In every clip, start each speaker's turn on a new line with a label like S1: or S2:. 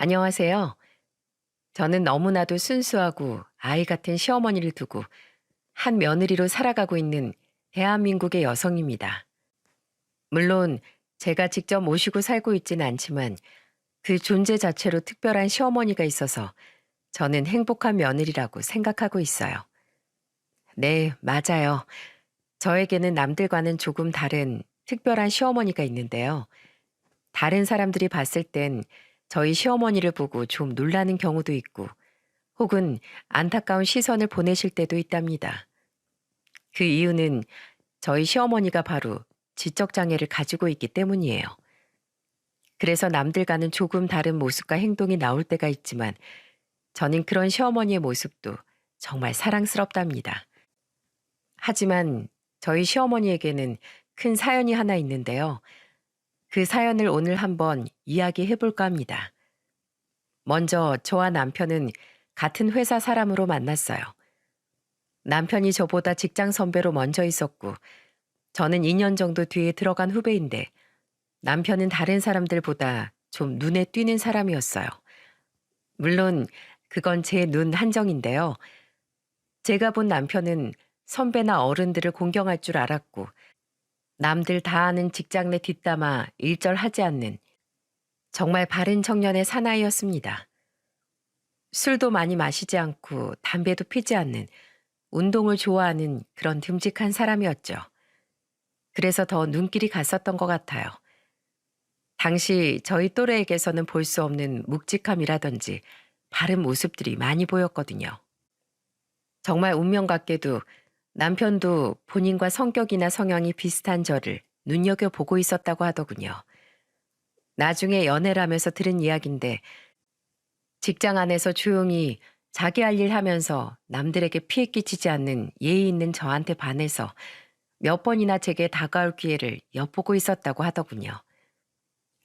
S1: 안녕하세요. 저는 너무나도 순수하고 아이 같은 시어머니를 두고 한 며느리로 살아가고 있는 대한민국의 여성입니다. 물론 제가 직접 모시고 살고 있지는 않지만 그 존재 자체로 특별한 시어머니가 있어서 저는 행복한 며느리라고 생각하고 있어요. 네, 맞아요. 저에게는 남들과는 조금 다른 특별한 시어머니가 있는데요. 다른 사람들이 봤을 땐 저희 시어머니를 보고 좀 놀라는 경우도 있고 혹은 안타까운 시선을 보내실 때도 있답니다. 그 이유는 저희 시어머니가 바로 지적장애를 가지고 있기 때문이에요. 그래서 남들과는 조금 다른 모습과 행동이 나올 때가 있지만 저는 그런 시어머니의 모습도 정말 사랑스럽답니다. 하지만 저희 시어머니에게는 큰 사연이 하나 있는데요. 그 사연을 오늘 한번 이야기해 볼까 합니다. 먼저 저와 남편은 같은 회사 사람으로 만났어요. 남편이 저보다 직장 선배로 먼저 있었고, 저는 2년 정도 뒤에 들어간 후배인데, 남편은 다른 사람들보다 좀 눈에 띄는 사람이었어요. 물론, 그건 제 눈 한정인데요. 제가 본 남편은 선배나 어른들을 공경할 줄 알았고, 남들 다 아는 직장 내 뒷담화 일절하지 않는 정말 바른 청년의 사나이였습니다. 술도 많이 마시지 않고 담배도 피지 않는 운동을 좋아하는 그런 듬직한 사람이었죠. 그래서 더 눈길이 갔었던 것 같아요. 당시 저희 또래에게서는 볼 수 없는 묵직함이라든지 바른 모습들이 많이 보였거든요. 정말 운명 같게도 남편도 본인과 성격이나 성향이 비슷한 저를 눈여겨보고 있었다고 하더군요. 나중에 연애를 하면서 들은 이야기인데 직장 안에서 조용히 자기 할 일 하면서 남들에게 피해 끼치지 않는 예의 있는 저한테 반해서 몇 번이나 제게 다가올 기회를 엿보고 있었다고 하더군요.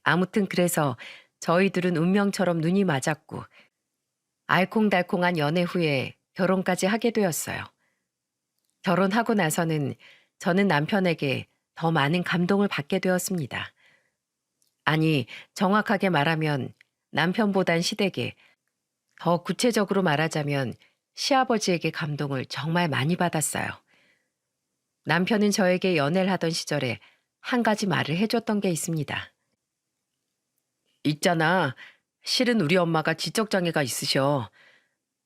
S1: 아무튼 그래서 저희들은 운명처럼 눈이 맞았고 알콩달콩한 연애 후에 결혼까지 하게 되었어요. 결혼하고 나서는 저는 남편에게 더 많은 감동을 받게 되었습니다. 아니, 정확하게 말하면 남편보단 시댁에, 더 구체적으로 말하자면 시아버지에게 감동을 정말 많이 받았어요. 남편은 저에게 연애를 하던 시절에 한 가지 말을 해줬던 게 있습니다. 있잖아. 실은 우리 엄마가 지적장애가 있으셔.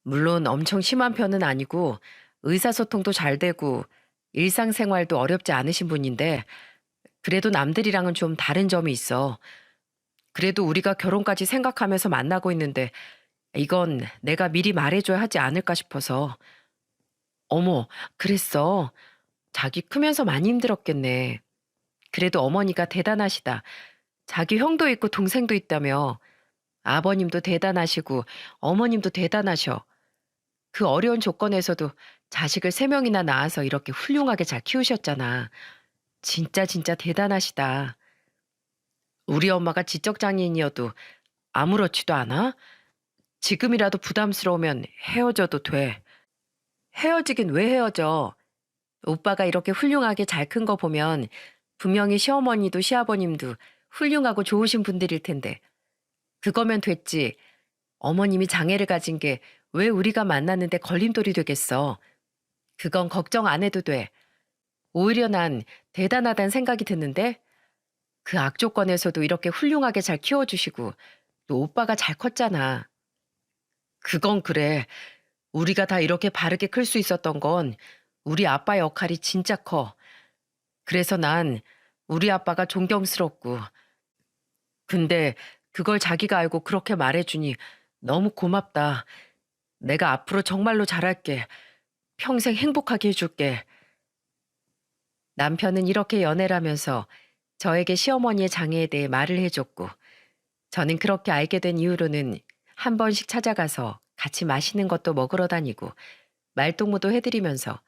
S1: 물론 엄청 심한 편은 아니고 의사소통도 잘 되고 일상생활도 어렵지 않으신 분인데 그래도 남들이랑은 좀 다른 점이 있어. 그래도 우리가 결혼까지 생각하면서 만나고 있는데 이건 내가 미리 말해줘야 하지 않을까 싶어서. 어머, 그랬어. 자기 크면서 많이 힘들었겠네. 그래도 어머니가 대단하시다. 자기 형도 있고 동생도 있다며. 아버님도 대단하시고 어머님도 대단하셔. 그 어려운 조건에서도 자식을 3명이나 낳아서 이렇게 훌륭하게 잘 키우셨잖아. 진짜 대단하시다. 우리 엄마가 지적장애인이어도 아무렇지도 않아? 지금이라도 부담스러우면 헤어져도 돼. 헤어지긴 왜 헤어져? 오빠가 이렇게 훌륭하게 잘 큰 거 보면 분명히 시어머니도 시아버님도 훌륭하고 좋으신 분들일 텐데. 그거면 됐지. 어머님이 장애를 가진 게 왜 우리가 만났는데 걸림돌이 되겠어. 그건 걱정 안 해도 돼. 오히려 난 대단하다는 생각이 드는데 그 악조건에서도 이렇게 훌륭하게 잘 키워주시고 또 오빠가 잘 컸잖아. 그건 그래. 우리가 다 이렇게 바르게 클 수 있었던 건 우리 아빠 역할이 진짜 커. 그래서 난 우리 아빠가 존경스럽고 근데 그걸 자기가 알고 그렇게 말해주니 너무 고맙다. 내가 앞으로 정말로 잘할게. 평생 행복하게 해줄게. 남편은 이렇게 연애를 하면서 저에게 시어머니의 장애에 대해 말을 해줬고 저는 그렇게 알게 된 이후로는 한 번씩 찾아가서 같이 맛있는 것도 먹으러 다니고 말동무도 해드리면서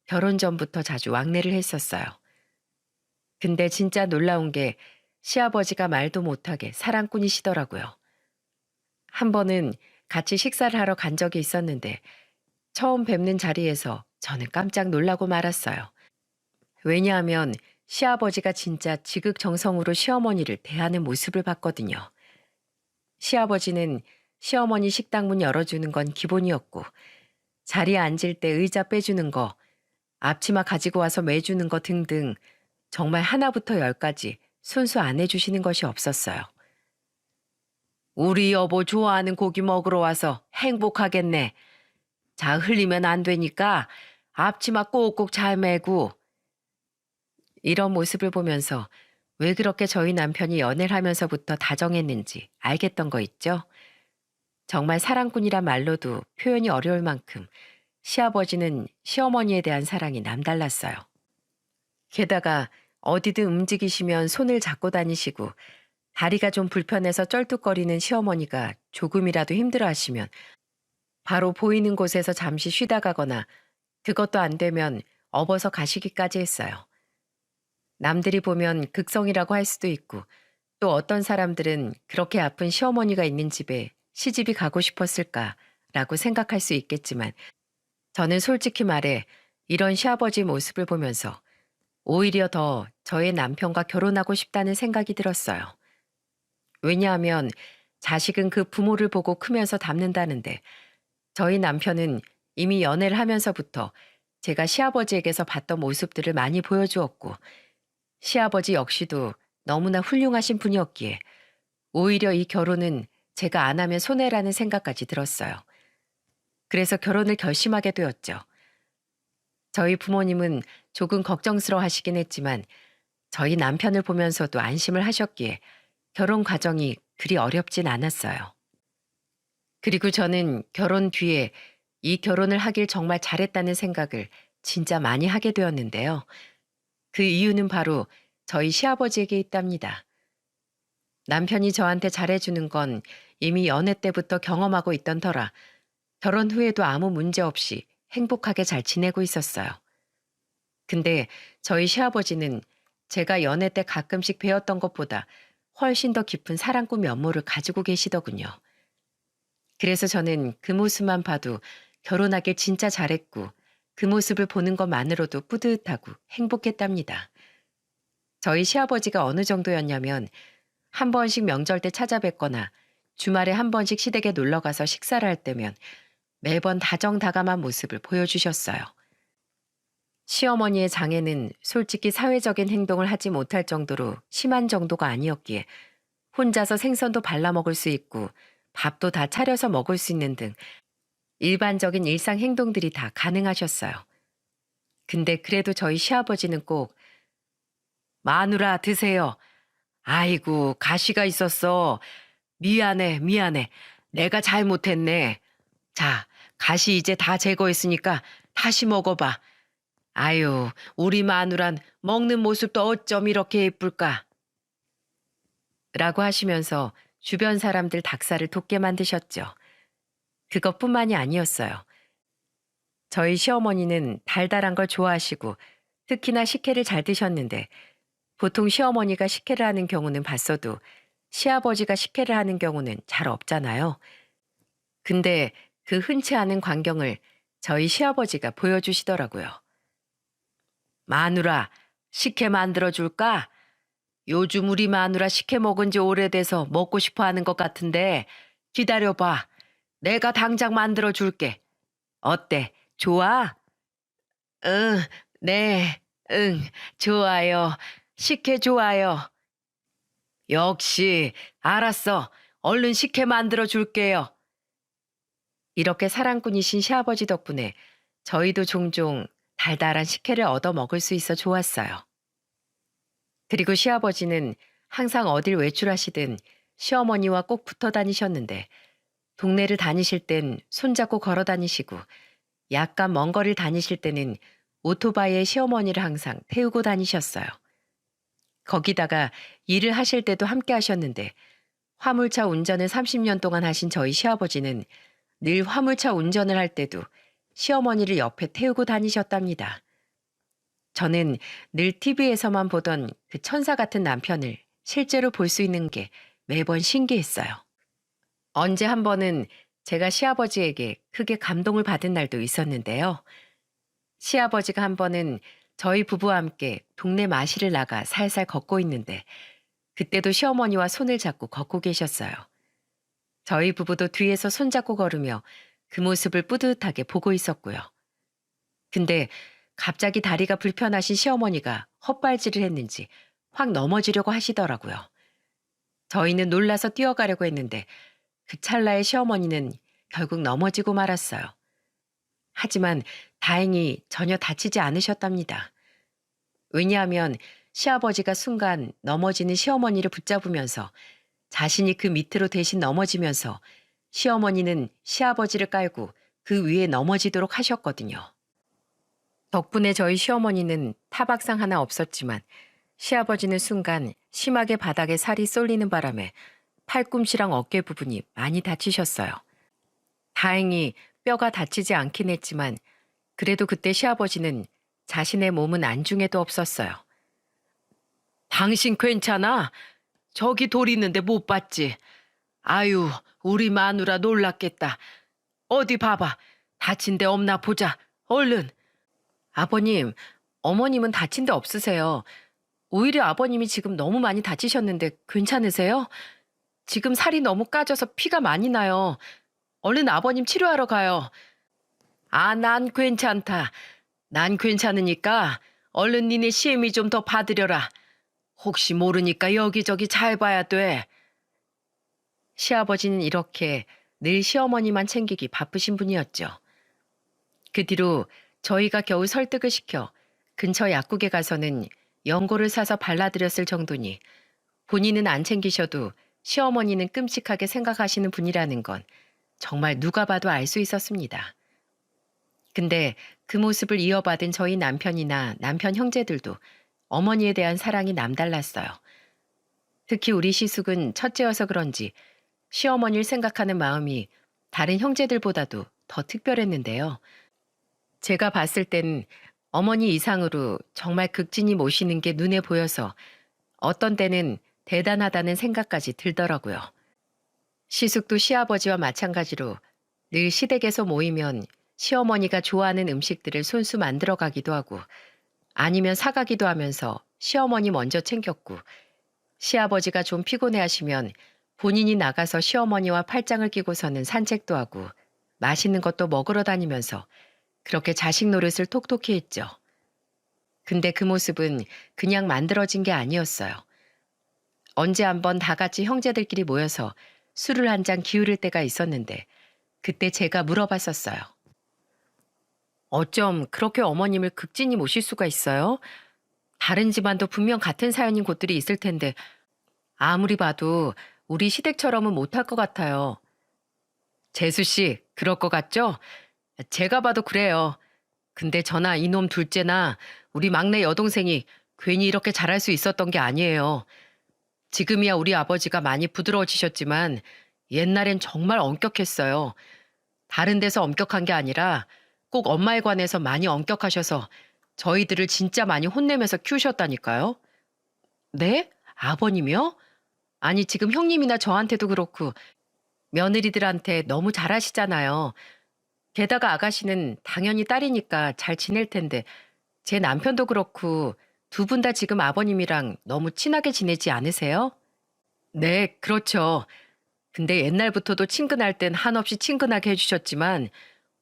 S1: 결혼 전부터 자주 왕래를 했었어요. 근데 진짜 놀라운 게 시아버지가 말도 못하게 사랑꾼이시더라고요. 한 번은 같이 식사를 하러 간 적이 있었는데 처음 뵙는 자리에서 저는 깜짝 놀라고 말았어요. 왜냐하면 시아버지가 진짜 지극정성으로 시어머니를 대하는 모습을 봤거든요. 시아버지는 시어머니 식당 문 열어주는 건 기본이었고, 자리에 앉을 때 의자 빼주는 거, 앞치마 가지고 와서 매주는 거 등등 정말 하나부터 열까지 순수 안 해주시는 것이 없었어요. 우리 여보 좋아하는 고기 먹으러 와서 행복하겠네. 자, 흘리면 안 되니까 앞치마 꼭꼭 잘 매고. 이런 모습을 보면서 왜 그렇게 저희 남편이 연애를 하면서부터 다정했는지 알겠던 거 있죠? 정말 사랑꾼이란 말로도 표현이 어려울 만큼 시아버지는 시어머니에 대한 사랑이 남달랐어요. 게다가 어디든 움직이시면 손을 잡고 다니시고, 다리가 좀 불편해서 쩔뚝거리는 시어머니가 조금이라도 힘들어하시면 바로 보이는 곳에서 잠시 쉬다 가거나, 그것도 안 되면 업어서 가시기까지 했어요. 남들이 보면 극성이라고 할 수도 있고, 또 어떤 사람들은 그렇게 아픈 시어머니가 있는 집에 시집이 가고 싶었을까라고 생각할 수 있겠지만, 저는 솔직히 말해 이런 시아버지 모습을 보면서 오히려 더 저의 남편과 결혼하고 싶다는 생각이 들었어요. 왜냐하면 자식은 그 부모를 보고 크면서 닮는다는데, 저희 남편은 이미 연애를 하면서부터 제가 시아버지에게서 봤던 모습들을 많이 보여주었고, 시아버지 역시도 너무나 훌륭하신 분이었기에 오히려 이 결혼은 제가 안 하면 손해라는 생각까지 들었어요. 그래서 결혼을 결심하게 되었죠. 저희 부모님은 조금 걱정스러워 하시긴 했지만 저희 남편을 보면서도 안심을 하셨기에 결혼 과정이 그리 어렵진 않았어요. 그리고 저는 결혼 뒤에 이 결혼을 하길 정말 잘했다는 생각을 진짜 많이 하게 되었는데요. 그 이유는 바로 저희 시아버지에게 있답니다. 남편이 저한테 잘해주는 건 이미 연애 때부터 경험하고 있던 터라 결혼 후에도 아무 문제 없이 행복하게 잘 지내고 있었어요. 근데 저희 시아버지는 제가 연애 때 가끔씩 배웠던 것보다 훨씬 더 깊은 사랑꾼 면모를 가지고 계시더군요. 그래서 저는 그 모습만 봐도 결혼하길 진짜 잘했고, 그 모습을 보는 것만으로도 뿌듯하고 행복했답니다. 저희 시아버지가 어느 정도였냐면 한 번씩 명절 때 찾아뵙거나 주말에 한 번씩 시댁에 놀러가서 식사를 할 때면 매번 다정다감한 모습을 보여주셨어요. 시어머니의 장애는 솔직히 사회적인 행동을 하지 못할 정도로 심한 정도가 아니었기에 혼자서 생선도 발라 먹을 수 있고 밥도 다 차려서 먹을 수 있는 등 일반적인 일상 행동들이 다 가능하셨어요. 근데 그래도 저희 시아버지는 꼭 마누라 드세요. 아이고 가시가 있었어. 미안해 미안해. 내가 잘못했네. 자, 가시 이제 다 제거했으니까 다시 먹어봐. 아유, 우리 마누란 먹는 모습도 어쩜 이렇게 예쁠까? 라고 하시면서 주변 사람들 닭살을 돋게 만드셨죠. 그것뿐만이 아니었어요. 저희 시어머니는 달달한 걸 좋아하시고 특히나 식혜를 잘 드셨는데, 보통 시어머니가 식혜를 하는 경우는 봤어도 시아버지가 식혜를 하는 경우는 잘 없잖아요. 근데 그 흔치 않은 광경을 저희 시아버지가 보여주시더라고요. 마누라, 식혜 만들어줄까? 요즘 우리 마누라 식혜 먹은 지 오래돼서 먹고 싶어 하는 것 같은데 기다려봐. 내가 당장 만들어줄게. 어때? 좋아? 응, 네, 응, 좋아요. 식혜 좋아요. 역시, 알았어. 얼른 식혜 만들어줄게요. 이렇게 사랑꾼이신 시아버지 덕분에 저희도 종종 달달한 식혜를 얻어 먹을 수 있어 좋았어요. 그리고 시아버지는 항상 어딜 외출하시든 시어머니와 꼭 붙어 다니셨는데, 동네를 다니실 땐 손잡고 걸어 다니시고 약간 먼 거리를 다니실 때는 오토바이에 시어머니를 항상 태우고 다니셨어요. 거기다가 일을 하실 때도 함께 하셨는데, 화물차 운전을 30년 동안 하신 저희 시아버지는 늘 화물차 운전을 할 때도 시어머니를 옆에 태우고 다니셨답니다. 저는 늘 TV에서만 보던 그 천사 같은 남편을 실제로 볼 수 있는 게 매번 신기했어요. 언제 한 번은 제가 시아버지에게 크게 감동을 받은 날도 있었는데요. 시아버지가 한 번은 저희 부부와 함께 동네 마실을 나가 살살 걷고 있는데, 그때도 시어머니와 손을 잡고 걷고 계셨어요. 저희 부부도 뒤에서 손잡고 걸으며 그 모습을 뿌듯하게 보고 있었고요. 근데 갑자기 다리가 불편하신 시어머니가 헛발질을 했는지 확 넘어지려고 하시더라고요. 저희는 놀라서 뛰어가려고 했는데 그 찰나에 시어머니는 결국 넘어지고 말았어요. 하지만 다행히 전혀 다치지 않으셨답니다. 왜냐하면 시아버지가 순간 넘어지는 시어머니를 붙잡으면서 자신이 그 밑으로 대신 넘어지면서 시어머니는 시아버지를 깔고 그 위에 넘어지도록 하셨거든요. 덕분에 저희 시어머니는 타박상 하나 없었지만 시아버지는 순간 심하게 바닥에 살이 쏠리는 바람에 팔꿈치랑 어깨 부분이 많이 다치셨어요. 다행히 뼈가 다치지 않긴 했지만 그래도 그때 시아버지는 자신의 몸은 안중에도 없었어요. 당신 괜찮아? 저기 돌 있는데 못 봤지? 아유, 우리 마누라 놀랐겠다. 어디 봐봐. 다친 데 없나 보자. 얼른. 아버님, 어머님은 다친 데 없으세요. 오히려 아버님이 지금 너무 많이 다치셨는데 괜찮으세요? 지금 살이 너무 까져서 피가 많이 나요. 얼른 아버님 치료하러 가요. 아, 난 괜찮다. 난 괜찮으니까 얼른 니네 시애미 좀 더 봐드려라. 혹시 모르니까 여기저기 잘 봐야 돼. 시아버지는 이렇게 늘 시어머니만 챙기기 바쁘신 분이었죠. 그 뒤로 저희가 겨우 설득을 시켜 근처 약국에 가서는 연고를 사서 발라드렸을 정도니 본인은 안 챙기셔도 시어머니는 끔찍하게 생각하시는 분이라는 건 정말 누가 봐도 알 수 있었습니다. 근데 그 모습을 이어받은 저희 남편이나 남편 형제들도 어머니에 대한 사랑이 남달랐어요. 특히 우리 시숙은 첫째여서 그런지 시어머니를 생각하는 마음이 다른 형제들보다도 더 특별했는데요. 제가 봤을 땐 어머니 이상으로 정말 극진히 모시는 게 눈에 보여서 어떤 때는 대단하다는 생각까지 들더라고요. 시숙도 시아버지와 마찬가지로 늘 시댁에서 모이면 시어머니가 좋아하는 음식들을 손수 만들어 가기도 하고 아니면 사가기도 하면서 시어머니 먼저 챙겼고 시아버지가 좀 피곤해 하시면 본인이 나가서 시어머니와 팔짱을 끼고서는 산책도 하고 맛있는 것도 먹으러 다니면서 그렇게 자식 노릇을 톡톡히 했죠. 근데 그 모습은 그냥 만들어진 게 아니었어요. 언제 한번 다 같이 형제들끼리 모여서 술을 한 잔 기울일 때가 있었는데 그때 제가 물어봤었어요. 어쩜 그렇게 어머님을 극진히 모실 수가 있어요? 다른 집안도 분명 같은 사연인 곳들이 있을 텐데 아무리 봐도 우리 시댁처럼은 못할 것 같아요. 재수 씨, 그럴 것 같죠? 제가 봐도 그래요. 근데 저나 이놈 둘째나 우리 막내 여동생이 괜히 이렇게 잘할 수 있었던 게 아니에요. 지금이야 우리 아버지가 많이 부드러워지셨지만 옛날엔 정말 엄격했어요. 다른 데서 엄격한 게 아니라 꼭 엄마에 관해서 많이 엄격하셔서 저희들을 진짜 많이 혼내면서 키우셨다니까요. 네? 아버님이요? 아니 지금 형님이나 저한테도 그렇고 며느리들한테 너무 잘하시잖아요. 게다가 아가씨는 당연히 딸이니까 잘 지낼 텐데 제 남편도 그렇고 두 분 다 지금 아버님이랑 너무 친하게 지내지 않으세요? 네, 그렇죠. 근데 옛날부터도 친근할 땐 한없이 친근하게 해주셨지만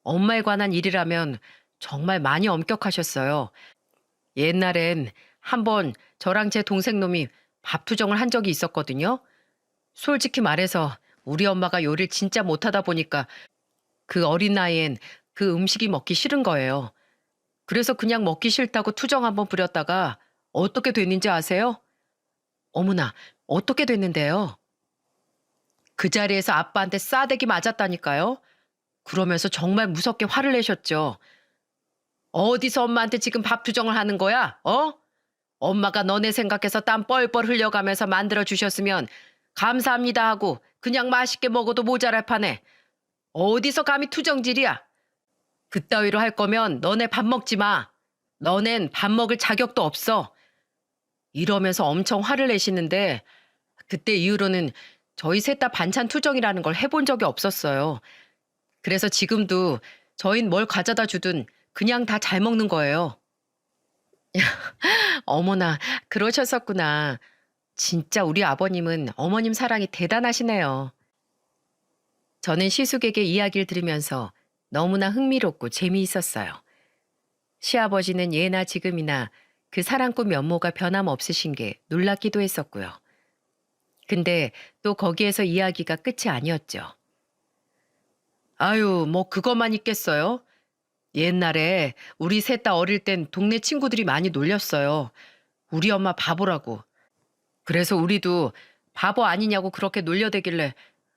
S1: 엄마에 관한 일이라면 정말 많이 엄격하셨어요. 옛날엔 한번 저랑 제 동생 놈이 밥투정을 한 적이 있었거든요. 솔직히 말해서 우리 엄마가 요리를 진짜 못하다 보니까 그 어린 나이엔 그 음식이 먹기 싫은 거예요. 그래서 그냥 먹기 싫다고 투정 한번 부렸다가 어떻게 됐는지 아세요? 어머나, 어떻게 됐는데요? 그 자리에서 아빠한테 싸대기 맞았다니까요. 그러면서 정말 무섭게 화를 내셨죠. 어디서 엄마한테 지금 밥투정을 하는 거야? 어? 엄마가 너네 생각해서 땀 뻘뻘 흘려가면서 만들어 주셨으면 감사합니다 하고 그냥 맛있게 먹어도 모자랄 판에 어디서 감히 투정질이야? 그따위로 할 거면 너네 밥 먹지 마. 너넨 밥 먹을 자격도 없어. 이러면서 엄청 화를 내시는데 그때 이후로는 저희 셋 다 반찬 투정이라는 걸 해본 적이 없었어요. 그래서 지금도 저흰 뭘 가져다 주든 그냥 다 잘 먹는 거예요. 어머나, 그러셨었구나. 진짜 우리 아버님은 어머님 사랑이 대단하시네요. 저는 시숙에게 이야기를 들으면서 너무나 흥미롭고 재미있었어요. 시아버지는 예나 지금이나 그 사랑꾼 면모가 변함없으신 게 놀랍기도 했었고요. 근데 또 거기에서 이야기가 끝이 아니었죠. 아유, 뭐 그것만 있겠어요? 옛날에 우리 셋 다 어릴 땐 동네 친구들이 많이 놀렸어요. 우리 엄마 바보라고. 그래서 우리도 바보 아니냐고 그렇게 놀려대길래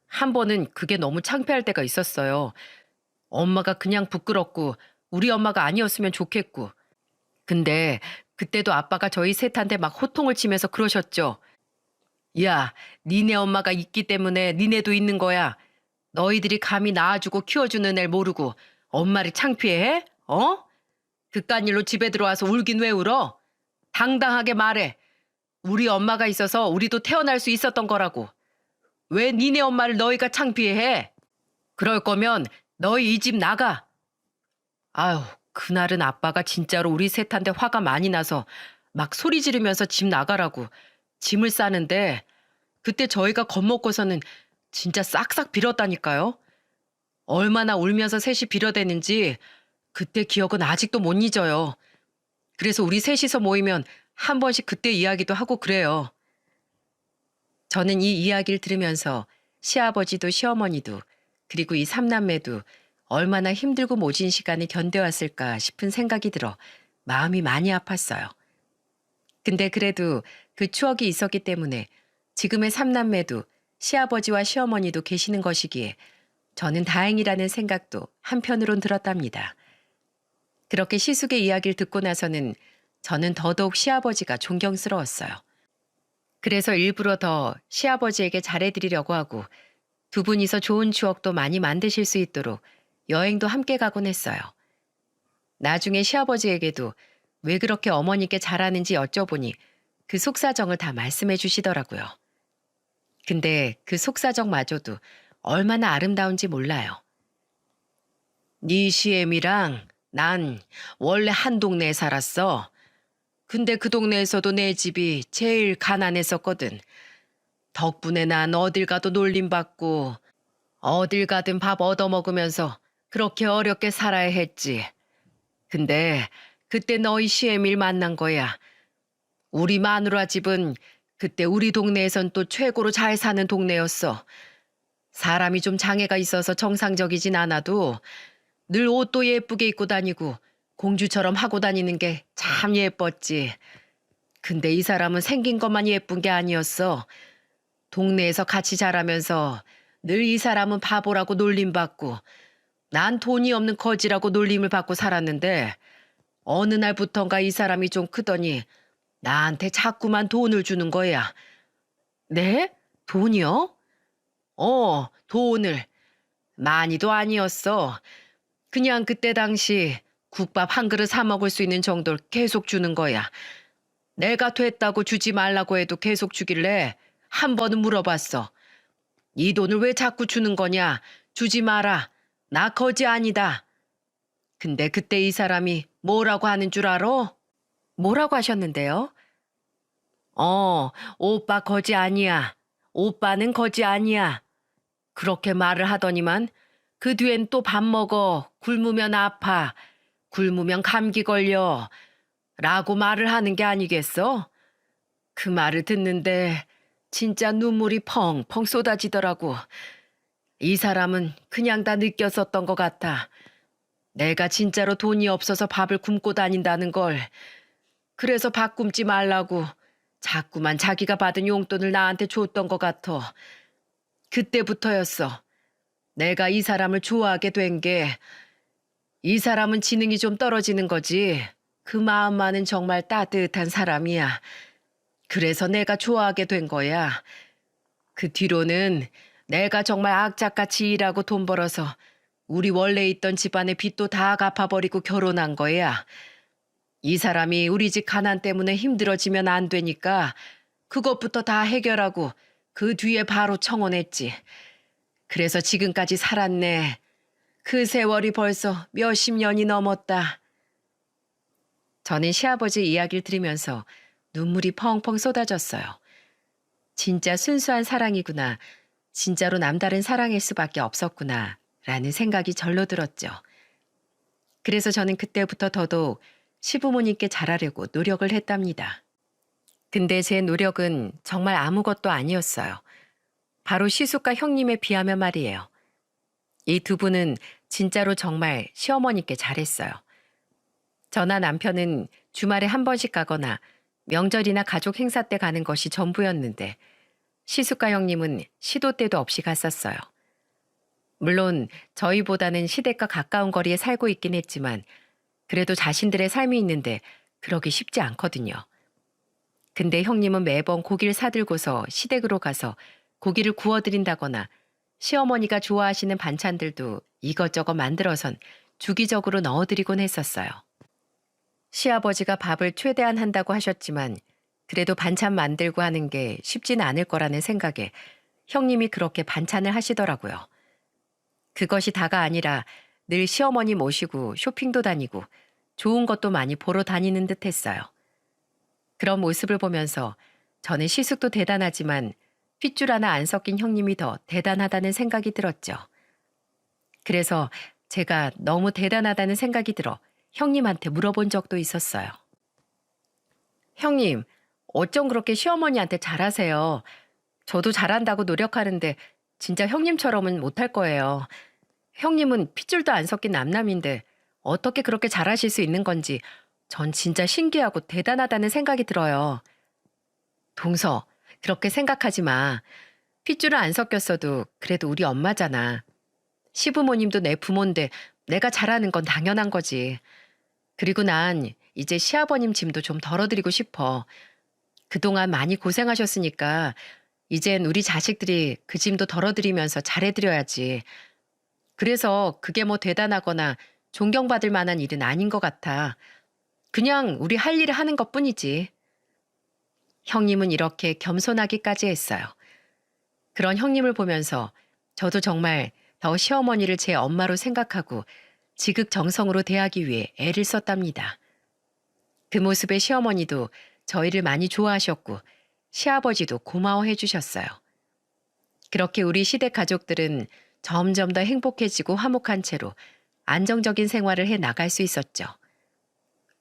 S1: 한 번은 그게 너무 창피할 때가 있었어요. 엄마가 그냥 부끄럽고 우리 엄마가 아니었으면 좋겠고. 근데 그때도 아빠가 저희 셋한테 막 호통을 치면서 그러셨죠. 야, 니네 엄마가 있기 때문에 니네도 있는 거야. 너희들이 감히 낳아주고 키워주는 애 모르고 엄마를 창피해? 어? 그깟 일로 집에 들어와서 울긴 왜 울어? 당당하게 말해. 우리 엄마가 있어서 우리도 태어날 수 있었던 거라고. 왜 니네 엄마를 너희가 창피해? 그럴 거면 너희 이 집 나가. 아유, 그날은 아빠가 진짜로 우리 셋한테 화가 많이 나서 막 소리 지르면서 집 나가라고 짐을 싸는데 그때 저희가 겁먹고서는 진짜 싹싹 빌었다니까요. 얼마나 울면서 셋이 빌어대는지 그때 기억은 아직도 못 잊어요. 그래서 우리 셋이서 모이면 한 번씩 그때 이야기도 하고 그래요. 저는 이 이야기를 들으면서 시아버지도 시어머니도 그리고 이 삼남매도 얼마나 힘들고 모진 시간을 견뎌왔을까 싶은 생각이 들어 마음이 많이 아팠어요. 근데 그래도 그 추억이 있었기 때문에 지금의 삼남매도 시아버지와 시어머니도 계시는 것이기에 저는 다행이라는 생각도 한편으론 들었답니다. 그렇게 시숙의 이야기를 듣고 나서는 저는 더더욱 시아버지가 존경스러웠어요. 그래서 일부러 더 시아버지에게 잘해드리려고 하고 두 분이서 좋은 추억도 많이 만드실 수 있도록 여행도 함께 가곤 했어요. 나중에 시아버지에게도 왜 그렇게 어머니께 잘하는지 여쭤보니 그 속사정을 다 말씀해 주시더라고요. 근데 그 속사정마저도 얼마나 아름다운지 몰라요. 네 시엠이랑 난 원래 한 동네에 살았어. 근데 그 동네에서도 내 집이 제일 가난했었거든. 덕분에 난 어딜 가도 놀림받고 어딜 가든 밥 얻어먹으면서 그렇게 어렵게 살아야 했지. 근데 그때 너희 시애미를 만난 거야. 우리 마누라 집은 그때 우리 동네에선 또 최고로 잘 사는 동네였어. 사람이 좀 장애가 있어서 정상적이진 않아도 늘 옷도 예쁘게 입고 다니고 공주처럼 하고 다니는 게 참 예뻤지. 근데 이 사람은 생긴 것만 예쁜 게 아니었어. 동네에서 같이 자라면서 늘 이 사람은 바보라고 놀림받고 난 돈이 없는 거지라고 놀림을 받고 살았는데 어느 날부턴가 이 사람이 좀 크더니 나한테 자꾸만 돈을 주는 거야. 네? 돈이요? 돈을. 많이도 아니었어. 그냥 그때 당시 국밥 한 그릇 사 먹을 수 있는 정도를 계속 주는 거야. 내가 됐다고 주지 말라고 해도 계속 주길래 한 번은 물어봤어. 이 돈을 왜 자꾸 주는 거냐? 주지 마라. 나 거지 아니다. 근데 그때 이 사람이 뭐라고 하는 줄 알아? 뭐라고 하셨는데요? 오빠 거지 아니야. 오빠는 거지 아니야. 그렇게 말을 하더니만 그 뒤엔 또 밥 먹어. 굶으면 아파. 굶으면 감기 걸려. 라고 말을 하는 게 아니겠어? 그 말을 듣는데 진짜 눈물이 펑펑 쏟아지더라고. 이 사람은 그냥 다 느꼈었던 것 같아. 내가 진짜로 돈이 없어서 밥을 굶고 다닌다는 걸. 그래서 밥 굶지 말라고 자꾸만 자기가 받은 용돈을 나한테 줬던 것 같아. 그때부터였어. 내가 이 사람을 좋아하게 된 게. 이 사람은 지능이 좀 떨어지는 거지. 그 마음만은 정말 따뜻한 사람이야. 그래서 내가 좋아하게 된 거야. 그 뒤로는 내가 정말 악착같이 일하고 돈 벌어서 우리 원래 있던 집안의 빚도 다 갚아버리고 결혼한 거야. 이 사람이 우리 집 가난 때문에 힘들어지면 안 되니까 그것부터 다 해결하고 그 뒤에 바로 청혼했지. 그래서 지금까지 살았네. 그 세월이 벌써 몇십 년이 넘었다. 저는 시아버지 이야기를 들으면서 눈물이 펑펑 쏟아졌어요. 진짜 순수한 사랑이구나. 진짜로 남다른 사랑일 수밖에 없었구나 라는 생각이 절로 들었죠. 그래서 저는 그때부터 더더욱 시부모님께 잘하려고 노력을 했답니다. 근데 제 노력은 정말 아무것도 아니었어요. 바로 시숙과 형님에 비하면 말이에요. 이 두 분은 진짜로 정말 시어머니께 잘했어요. 저나 남편은 주말에 한 번씩 가거나 명절이나 가족 행사 때 가는 것이 전부였는데 시숙과 형님은 시도 때도 없이 갔었어요. 물론 저희보다는 시댁과 가까운 거리에 살고 있긴 했지만 그래도 자신들의 삶이 있는데 그러기 쉽지 않거든요. 근데 형님은 매번 고기를 사들고서 시댁으로 가서 고기를 구워드린다거나 시어머니가 좋아하시는 반찬들도 이것저것 만들어선 주기적으로 넣어드리곤 했었어요. 시아버지가 밥을 최대한 한다고 하셨지만 그래도 반찬 만들고 하는 게 쉽지는 않을 거라는 생각에 형님이 그렇게 반찬을 하시더라고요. 그것이 다가 아니라 늘 시어머니 모시고 쇼핑도 다니고 좋은 것도 많이 보러 다니는 듯 했어요. 그런 모습을 보면서 저는 시숙도 대단하지만 핏줄 하나 안 섞인 형님이 더 대단하다는 생각이 들었죠. 그래서 제가 너무 대단하다는 생각이 들어 형님한테 물어본 적도 있었어요. 형님, 어쩜 그렇게 시어머니한테 잘하세요? 저도 잘한다고 노력하는데 진짜 형님처럼은 못할 거예요. 형님은 핏줄도 안 섞인 남남인데 어떻게 그렇게 잘하실 수 있는 건지 전 진짜 신기하고 대단하다는 생각이 들어요. 동서, 그렇게 생각하지 마. 핏줄은 안 섞였어도 그래도 우리 엄마잖아. 시부모님도 내 부모인데 내가 잘하는 건 당연한 거지. 그리고 난 이제 시아버님 짐도 좀 덜어드리고 싶어. 그동안 많이 고생하셨으니까 이젠 우리 자식들이 그 짐도 덜어드리면서 잘해드려야지. 그래서 그게 뭐 대단하거나 존경받을 만한 일은 아닌 것 같아. 그냥 우리 할 일을 하는 것뿐이지. 형님은 이렇게 겸손하기까지 했어요. 그런 형님을 보면서 저도 정말 더 시어머니를 제 엄마로 생각하고 지극정성으로 대하기 위해 애를 썼답니다. 그 모습에 시어머니도 저희를 많이 좋아하셨고 시아버지도 고마워해 주셨어요. 그렇게 우리 시댁 가족들은 점점 더 행복해지고 화목한 채로 안정적인 생활을 해 나갈 수 있었죠.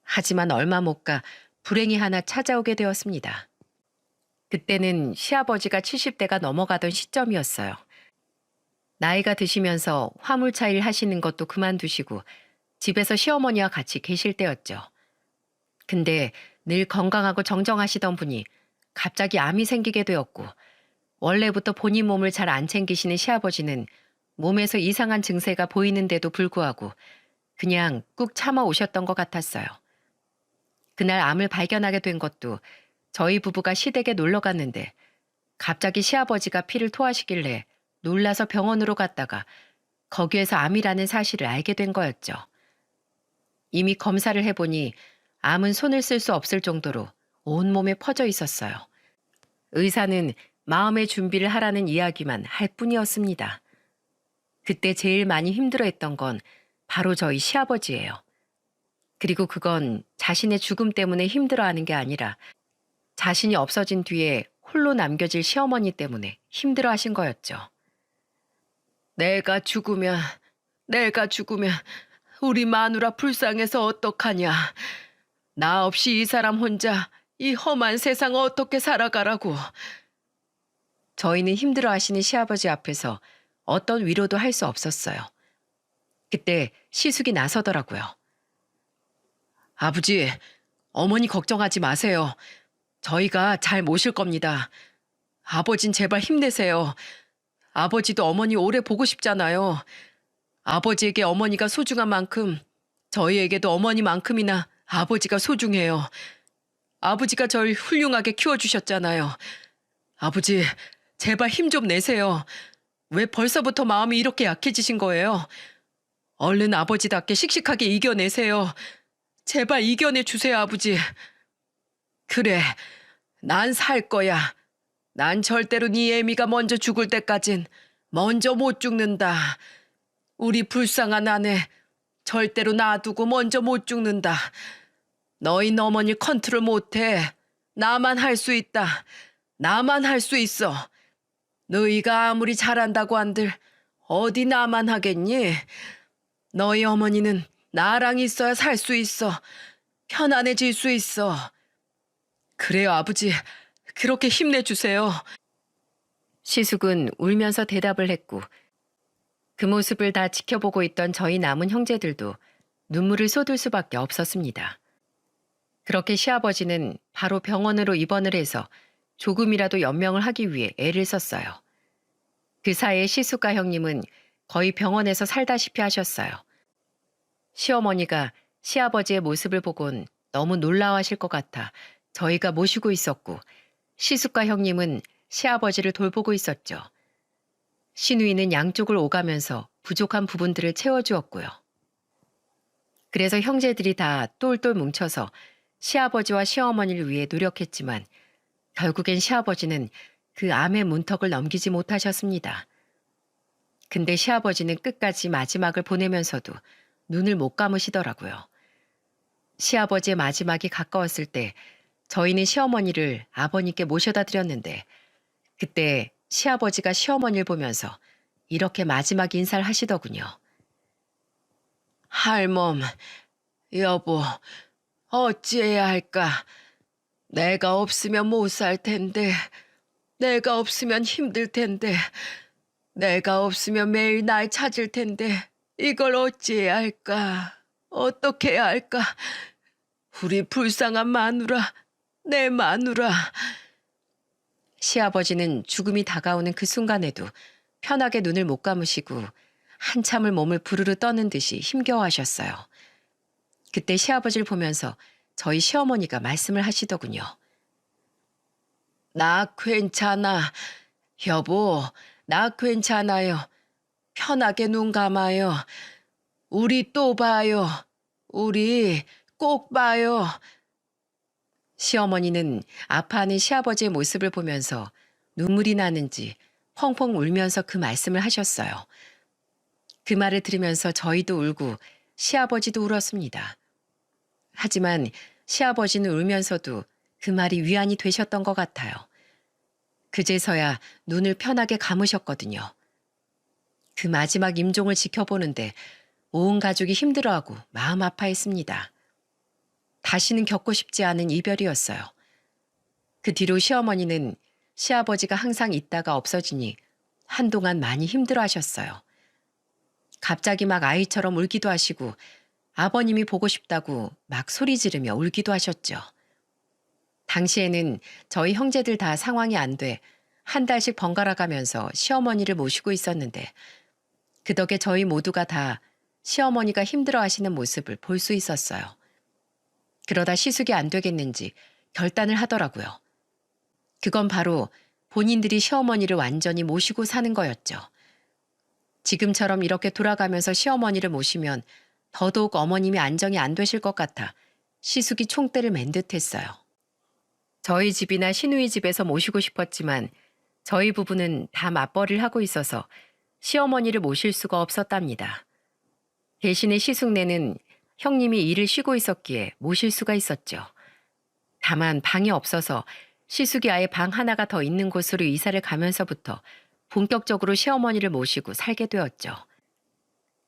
S1: 하지만 얼마 못 가 불행이 하나 찾아오게 되었습니다. 그때는 시아버지가 70대가 넘어가던 시점이었어요. 나이가 드시면서 화물차 일 하시는 것도 그만두시고 집에서 시어머니와 같이 계실 때였죠. 근데 늘 건강하고 정정하시던 분이 갑자기 암이 생기게 되었고 원래부터 본인 몸을 잘 안 챙기시는 시아버지는 몸에서 이상한 증세가 보이는데도 불구하고 그냥 꾹 참아 오셨던 것 같았어요. 그날 암을 발견하게 된 것도 저희 부부가 시댁에 놀러 갔는데 갑자기 시아버지가 피를 토하시길래 놀라서 병원으로 갔다가 거기에서 암이라는 사실을 알게 된 거였죠. 이미 검사를 해보니 암은 손을 쓸 수 없을 정도로 온몸에 퍼져 있었어요. 의사는 마음의 준비를 하라는 이야기만 할 뿐이었습니다. 그때 제일 많이 힘들어했던 건 바로 저희 시아버지예요. 그리고 그건 자신의 죽음 때문에 힘들어하는 게 아니라 자신이 없어진 뒤에 홀로 남겨질 시어머니 때문에 힘들어하신 거였죠. 내가 죽으면 우리 마누라 불쌍해서 어떡하냐. 나 없이 이 사람 혼자 이 험한 세상 어떻게 살아가라고. 저희는 힘들어하시는 시아버지 앞에서 어떤 위로도 할 수 없었어요. 그때 시숙이 나서더라고요. 아버지, 어머니 걱정하지 마세요. 저희가 잘 모실 겁니다. 아버진 제발 힘내세요. 아버지도 어머니 오래 보고 싶잖아요. 아버지에게 어머니가 소중한 만큼 저희에게도 어머니만큼이나 아버지가 소중해요. 아버지가 절 훌륭하게 키워주셨잖아요. 아버지, 제발 힘 좀 내세요. 왜 벌써부터 마음이 이렇게 약해지신 거예요? 얼른 아버지답게 씩씩하게 이겨내세요. 제발 이겨내 주세요, 아버지. 그래, 난 살 거야. 난 절대로 네 애미가 먼저 죽을 때까진 먼저 못 죽는다. 우리 불쌍한 아내 절대로 놔두고 먼저 못 죽는다. 너희 어머니 컨트롤 못해. 나만 할 수 있다. 나만 할 수 있어. 너희가 아무리 잘한다고 한들 어디 나만 하겠니? 너희 어머니는 나랑 있어야 살 수 있어. 편안해질 수 있어. 그래요, 아버지. 그렇게 힘내주세요. 시숙은 울면서 대답을 했고 그 모습을 다 지켜보고 있던 저희 남은 형제들도 눈물을 쏟을 수밖에 없었습니다. 그렇게 시아버지는 바로 병원으로 입원을 해서 조금이라도 연명을 하기 위해 애를 썼어요. 그 사이에 시숙과 형님은 거의 병원에서 살다시피 하셨어요. 시어머니가 시아버지의 모습을 보곤 너무 놀라워하실 것 같아 저희가 모시고 있었고 시숙과 형님은 시아버지를 돌보고 있었죠. 시누이는 양쪽을 오가면서 부족한 부분들을 채워주었고요. 그래서 형제들이 다 똘똘 뭉쳐서 시아버지와 시어머니를 위해 노력했지만 결국엔 시아버지는 그 암의 문턱을 넘기지 못하셨습니다. 근데 시아버지는 끝까지 마지막을 보내면서도 눈을 못 감으시더라고요. 시아버지의 마지막이 가까웠을 때 저희는 시어머니를 아버님께 모셔다 드렸는데 그때 시아버지가 시어머니를 보면서 이렇게 마지막 인사를 하시더군요. 할멈, 여보, 어찌해야 할까? 내가 없으면 못 살 텐데, 내가 없으면 힘들 텐데, 내가 없으면 매일 날 찾을 텐데, 이걸 어찌해야 할까? 어떻게 해야 할까? 우리 불쌍한 마누라, 내 마누라. 시아버지는 죽음이 다가오는 그 순간에도 편하게 눈을 못 감으시고 한참을 몸을 부르르 떠는 듯이 힘겨워하셨어요. 그때 시아버지를 보면서 저희 시어머니가 말씀을 하시더군요. 나 괜찮아. 여보, 나 괜찮아요. 편하게 눈 감아요. 우리 또 봐요. 우리 꼭 봐요. 시어머니는 아파하는 시아버지의 모습을 보면서 눈물이 나는지 펑펑 울면서 그 말씀을 하셨어요. 그 말을 들으면서 저희도 울고 시아버지도 울었습니다. 하지만 시아버지는 울면서도 그 말이 위안이 되셨던 것 같아요. 그제서야 눈을 편하게 감으셨거든요. 그 마지막 임종을 지켜보는데 온 가족이 힘들어하고 마음 아파했습니다. 다시는 겪고 싶지 않은 이별이었어요. 그 뒤로 시어머니는 시아버지가 항상 있다가 없어지니 한동안 많이 힘들어하셨어요. 갑자기 막 아이처럼 울기도 하시고 아버님이 보고 싶다고 막 소리 지르며 울기도 하셨죠. 당시에는 저희 형제들 다 상황이 안 돼 한 달씩 번갈아 가면서 시어머니를 모시고 있었는데 그 덕에 저희 모두가 다 시어머니가 힘들어하시는 모습을 볼 수 있었어요. 그러다 시숙이 안 되겠는지 결단을 하더라고요. 그건 바로 본인들이 시어머니를 완전히 모시고 사는 거였죠. 지금처럼 이렇게 돌아가면서 시어머니를 모시면 더더욱 어머님이 안정이 안 되실 것 같아 시숙이 총대를 맨 듯했어요. 저희 집이나 시누이 집에서 모시고 싶었지만 저희 부부는 다 맞벌이를 하고 있어서 시어머니를 모실 수가 없었답니다. 대신에 시숙네는 형님이 일을 쉬고 있었기에 모실 수가 있었죠. 다만 방이 없어서 시숙이 아예 방 하나가 더 있는 곳으로 이사를 가면서부터 본격적으로 시어머니를 모시고 살게 되었죠.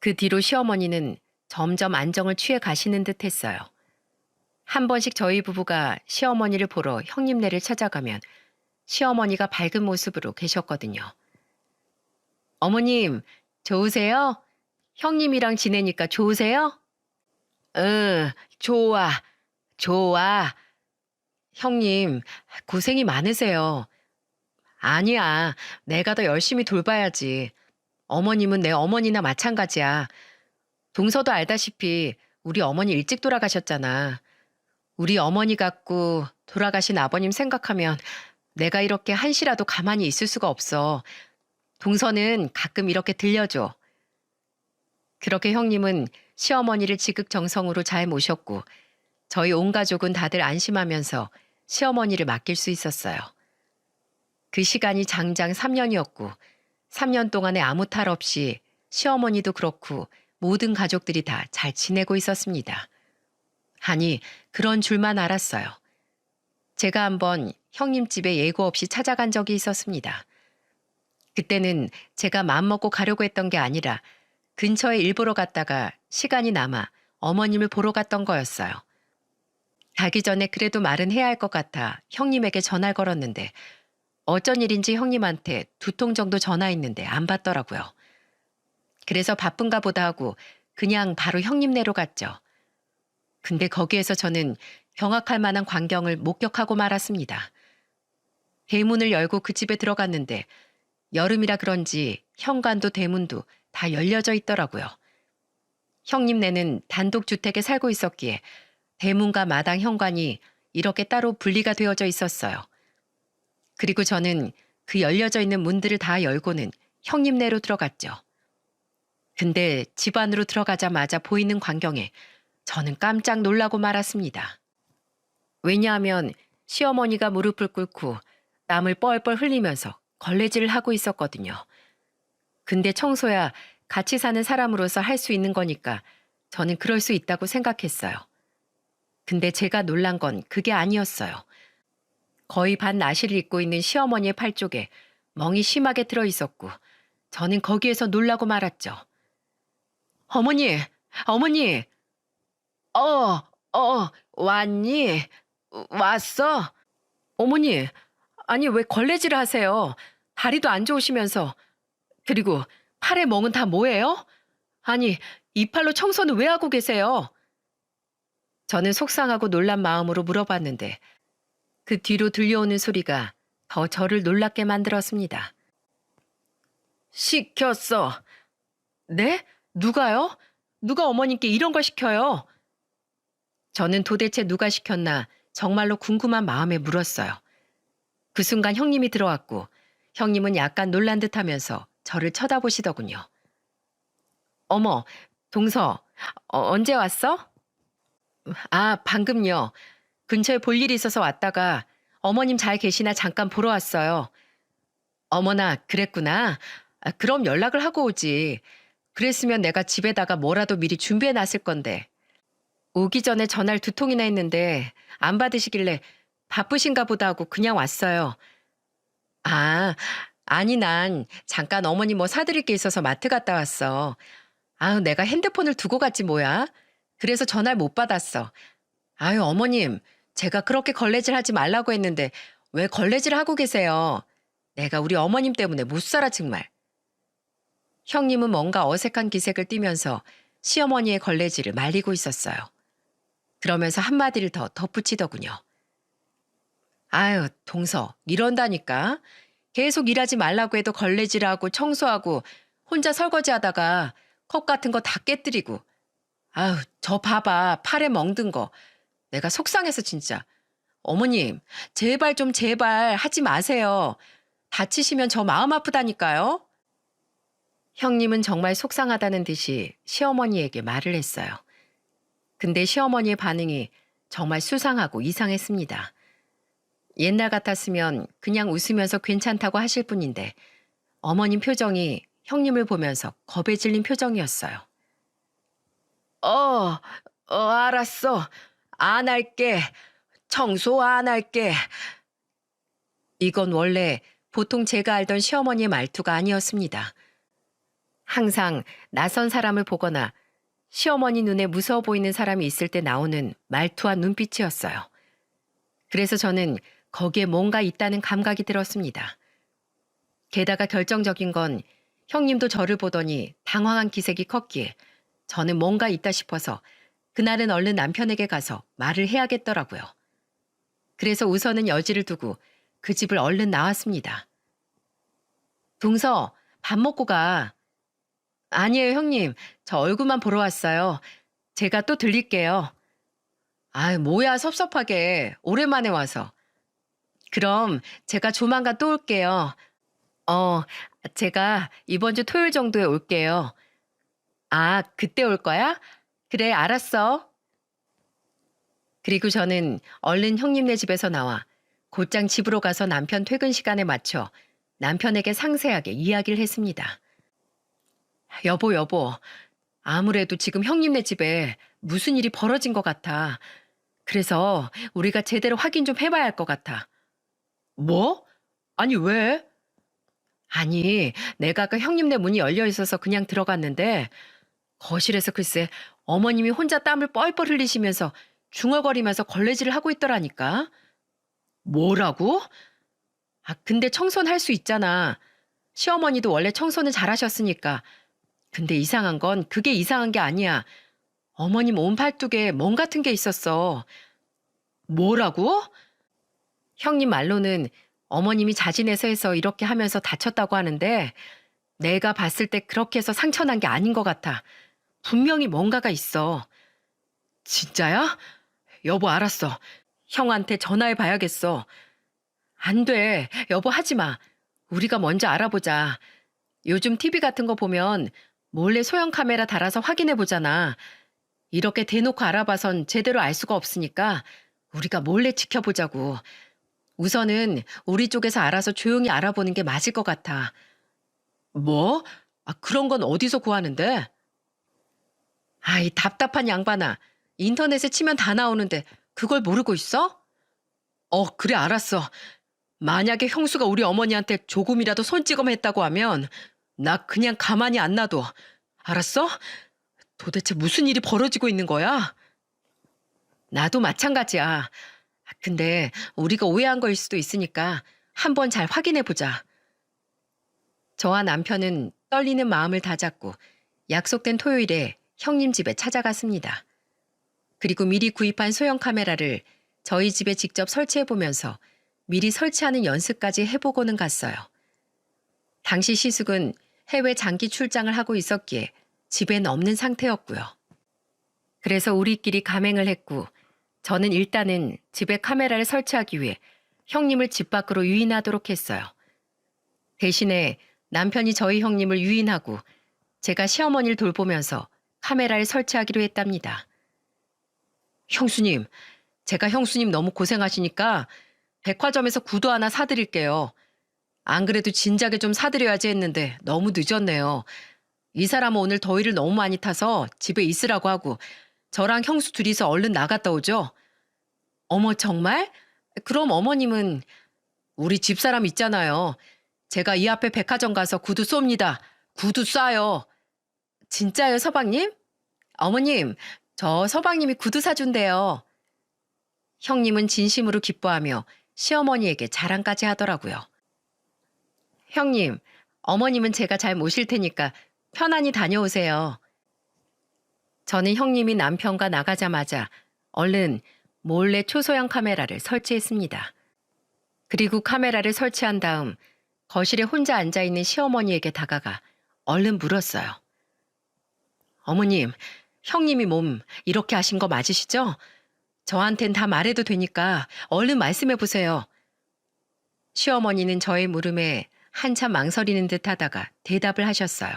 S1: 그 뒤로 시어머니는 점점 안정을 취해 가시는 듯 했어요. 한 번씩 저희 부부가 시어머니를 보러 형님네를 찾아가면 시어머니가 밝은 모습으로 계셨거든요. 어머님, 좋으세요? 형님이랑 지내니까 좋으세요? 응, 좋아, 좋아. 형님, 고생이 많으세요. 아니야, 내가 더 열심히 돌봐야지. 어머님은 내 어머니나 마찬가지야. 동서도 알다시피 우리 어머니 일찍 돌아가셨잖아. 우리 어머니 같고 돌아가신 아버님 생각하면 내가 이렇게 한시라도 가만히 있을 수가 없어. 동서는 가끔 이렇게 들려줘. 그렇게 형님은 시어머니를 지극정성으로 잘 모셨고 저희 온 가족은 다들 안심하면서 시어머니를 맡길 수 있었어요. 그 시간이 장장 3년이었고 3년 동안에 아무 탈 없이 시어머니도 그렇고 모든 가족들이 다 잘 지내고 있었습니다. 아니, 그런 줄만 알았어요. 제가 한번 형님 집에 예고 없이 찾아간 적이 있었습니다. 그때는 제가 마음먹고 가려고 했던 게 아니라 근처에 일보러 갔다가 시간이 남아 어머님을 보러 갔던 거였어요. 가기 전에 그래도 말은 해야 할 것 같아 형님에게 전화를 걸었는데 어쩐 일인지 형님한테 2통 정도 전화했는데 안 받더라고요. 그래서 바쁜가 보다 하고 그냥 바로 형님네로 갔죠. 근데 거기에서 저는 경악할 만한 광경을 목격하고 말았습니다. 대문을 열고 그 집에 들어갔는데 여름이라 그런지 현관도 대문도 다 열려져 있더라고요. 형님네는 단독주택에 살고 있었기에 대문과 마당 현관이 이렇게 따로 분리가 되어져 있었어요. 그리고 저는 그 열려져 있는 문들을 다 열고는 형님네로 들어갔죠. 근데 집 안으로 들어가자마자 보이는 광경에 저는 깜짝 놀라고 말았습니다. 왜냐하면 시어머니가 무릎을 꿇고 땀을 뻘뻘 흘리면서 걸레질을 하고 있었거든요. 근데 청소야 같이 사는 사람으로서 할 수 있는 거니까 저는 그럴 수 있다고 생각했어요. 근데 제가 놀란 건 그게 아니었어요. 거의 반 나시를 입고 있는 시어머니의 팔 쪽에 멍이 심하게 들어 있었고 저는 거기에서 놀라고 말았죠. 어머니, 어머니, 왔니? 왔어? 어머니, 아니 왜 걸레질을 하세요? 다리도 안 좋으시면서. 그리고 팔에 멍은 다 뭐예요? 아니, 이 팔로 청소는 왜 하고 계세요? 저는 속상하고 놀란 마음으로 물어봤는데 그 뒤로 들려오는 소리가 더 저를 놀랍게 만들었습니다. 시켰어. 네? 누가요? 누가 어머님께 이런 걸 시켜요? 저는 도대체 누가 시켰나 정말로 궁금한 마음에 물었어요. 그 순간 형님이 들어왔고 형님은 약간 놀란 듯하면서 저를 쳐다보시더군요. 어머, 동서, 언제 왔어? 아, 방금요. 근처에 볼 일이 있어서 왔다가 어머님 잘 계시나 잠깐 보러 왔어요. 어머나, 그랬구나. 아, 그럼 연락을 하고 오지. 그랬으면 내가 집에다가 뭐라도 미리 준비해 놨을 건데. 오기 전에 전화를 2통이나 했는데 안 받으시길래 바쁘신가 보다 하고 그냥 왔어요. 아, 아니 난 잠깐 어머니 뭐 사드릴 게 있어서 마트 갔다 왔어. 아유, 내가 핸드폰을 두고 갔지 뭐야. 그래서 전화를 못 받았어. 아유, 어머님, 제가 그렇게 걸레질 하지 말라고 했는데 왜 걸레질 하고 계세요? 내가 우리 어머님 때문에 못 살아 정말. 형님은 뭔가 어색한 기색을 띠면서 시어머니의 걸레질을 말리고 있었어요. 그러면서 한마디를 더 덧붙이더군요. 아유, 동서, 이런다니까. 계속 일하지 말라고 해도 걸레질하고 청소하고 혼자 설거지하다가 컵 같은 거 다 깨뜨리고. 아유, 저 봐봐. 팔에 멍든 거. 내가 속상해서 진짜. 어머님, 제발 좀 제발 하지 마세요. 다치시면 저 마음 아프다니까요. 형님은 정말 속상하다는 듯이 시어머니에게 말을 했어요. 근데 시어머니의 반응이 정말 수상하고 이상했습니다. 옛날 같았으면 그냥 웃으면서 괜찮다고 하실 뿐인데 어머님 표정이 형님을 보면서 겁에 질린 표정이었어요. 알았어. 안 할게. 청소 안 할게. 이건 원래 보통 제가 알던 시어머니의 말투가 아니었습니다. 항상 낯선 사람을 보거나 시어머니 눈에 무서워 보이는 사람이 있을 때 나오는 말투와 눈빛이었어요. 그래서 저는 거기에 뭔가 있다는 감각이 들었습니다. 게다가 결정적인 건 형님도 저를 보더니 당황한 기색이 컸기에 저는 뭔가 있다 싶어서 그날은 얼른 남편에게 가서 말을 해야겠더라고요. 그래서 우선은 여지를 두고 그 집을 얼른 나왔습니다. 동서, 밥 먹고 가. 아니에요, 형님. 저 얼굴만 보러 왔어요. 제가 또 들릴게요. 아이, 뭐야, 섭섭하게. 오랜만에 와서. 그럼 제가 조만간 또 올게요. 어, 제가 이번 주 토요일 정도에 올게요. 아, 그때 올 거야? 그래, 알았어. 그리고 저는 얼른 형님네 집에서 나와 곧장 집으로 가서 남편 퇴근 시간에 맞춰 남편에게 상세하게 이야기를 했습니다. 여보, 아무래도 지금 형님네 집에 무슨 일이 벌어진 것 같아. 그래서 우리가 제대로 확인 좀 해봐야 할 것 같아. 뭐? 아니, 왜? 아니, 내가 아까 형님네 문이 열려 있어서 그냥 들어갔는데 거실에서 글쎄 어머님이 혼자 땀을 뻘뻘 흘리시면서 중얼거리면서 걸레질을 하고 있더라니까. 뭐라고? 아, 근데 청소는 할 수 있잖아. 시어머니도 원래 청소는 잘하셨으니까. 근데 이상한 건 그게 이상한 게 아니야. 어머님 온 팔뚝에 멍 같은 게 있었어. 뭐라고? 형님 말로는 어머님이 자진해서 해서 이렇게 하면서 다쳤다고 하는데 내가 봤을 때 그렇게 해서 상처난 게 아닌 것 같아. 분명히 뭔가가 있어. 진짜야? 여보 알았어. 형한테 전화해 봐야겠어. 안 돼. 여보 하지 마. 우리가 먼저 알아보자. 요즘 TV 같은 거 보면 몰래 소형 카메라 달아서 확인해 보잖아. 이렇게 대놓고 알아봐선 제대로 알 수가 없으니까 우리가 몰래 지켜보자고. 우선은 우리 쪽에서 알아서 조용히 알아보는 게 맞을 것 같아. 뭐? 아, 그런 건 어디서 구하는데? 아이, 답답한 양반아. 인터넷에 치면 다 나오는데 그걸 모르고 있어? 그래, 알았어. 만약에 형수가 우리 어머니한테 조금이라도 손찌검했다고 하면 나 그냥 가만히 안 놔둬. 알았어? 도대체 무슨 일이 벌어지고 있는 거야? 나도 마찬가지야. 근데 우리가 오해한 거일 수도 있으니까 한번 잘 확인해 보자. 저와 남편은 떨리는 마음을 다잡고 약속된 토요일에 형님 집에 찾아갔습니다. 그리고 미리 구입한 소형 카메라를 저희 집에 직접 설치해 보면서 미리 설치하는 연습까지 해보고는 갔어요. 당시 시숙은 해외 장기 출장을 하고 있었기에 집엔 없는 상태였고요. 그래서 우리끼리 감행을 했고 저는 일단은 집에 카메라를 설치하기 위해 형님을 집 밖으로 유인하도록 했어요. 대신에 남편이 저희 형님을 유인하고 제가 시어머니를 돌보면서 카메라를 설치하기로 했답니다. 형수님, 제가 형수님 너무 고생하시니까 백화점에서 구두 하나 사드릴게요. 안 그래도 진작에 좀 사드려야지 했는데 너무 늦었네요. 이 사람은 오늘 더위를 너무 많이 타서 집에 있으라고 하고 저랑 형수 둘이서 얼른 나갔다 오죠. 어머, 정말? 그럼 어머님은 우리 집사람 있잖아요. 제가 이 앞에 백화점 가서 구두 쏩니다. 구두 쏴요. 진짜요, 서방님? 어머님, 저 서방님이 구두 사준대요. 형님은 진심으로 기뻐하며 시어머니에게 자랑까지 하더라고요. 형님, 어머님은 제가 잘 모실 테니까 편안히 다녀오세요. 저는 형님이 남편과 나가자마자 얼른 몰래 초소형 카메라를 설치했습니다. 그리고 카메라를 설치한 다음 거실에 혼자 앉아있는 시어머니에게 다가가 얼른 물었어요. 어머님, 형님이 몸 이렇게 하신 거 맞으시죠? 저한텐 다 말해도 되니까 얼른 말씀해 보세요. 시어머니는 저의 물음에 한참 망설이는 듯 하다가 대답을 하셨어요.